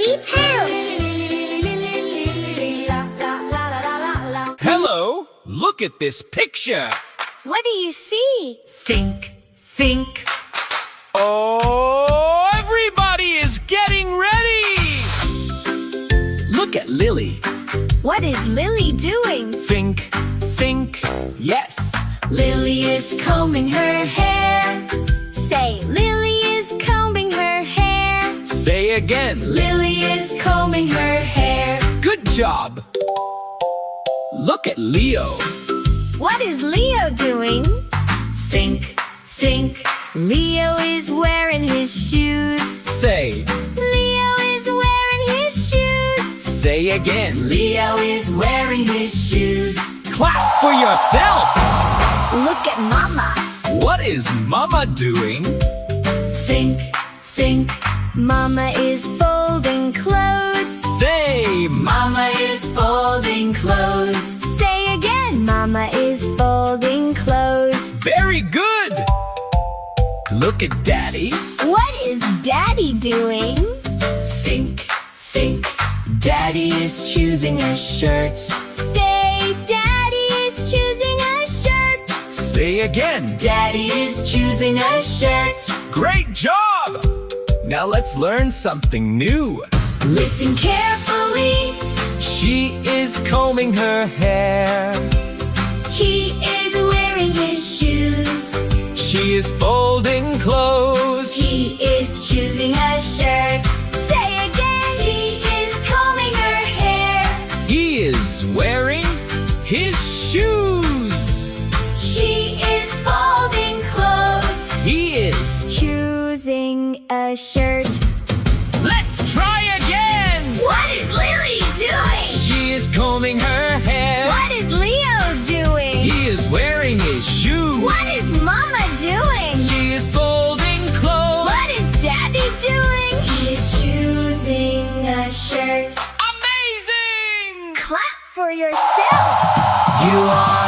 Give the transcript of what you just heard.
details. Hello, look at this picture. What do you see? Think. Oh, everybody is getting ready. Look at Lily. What is Lily doing? Think. Yes. Lily is combing her hair. Say, Lily is combing her hair. Say again. Lily is combing her hair. Good job. Look at Leo. What is Leo doing? Think. Leo is wearing his shoes. Say. Leo is wearing his shoes. Say again. Leo is wearing his shoes. Clap for yourself. Look at Mama. What is Mama doing? Think. Mama is folding clothes. Say. Mama is folding clothes. Say again. Mama is folding clothes. Very good. Look at Daddy. What is Daddy doing? Think. Daddy is choosing a shirt. Say, Daddy is choosing a shirt. Say again. Daddy is choosing a shirt. Great job! Now let's learn something new. Listen carefully. She is combing her hair. He is wearing his shoes. She is folding clothes. He is choosing a shirt. Say again. She is combing her hair. He is wearing his shoes. She is folding clothes. He is Choosing a shirt. Let's try again! What is Lily doing? She is combing her hair. What is Leo doing? He is wearing his shoes. What is Mama doing? She is folding clothes. What is Daddy doing? He is choosing a shirt. Amazing! Clap for yourself. You are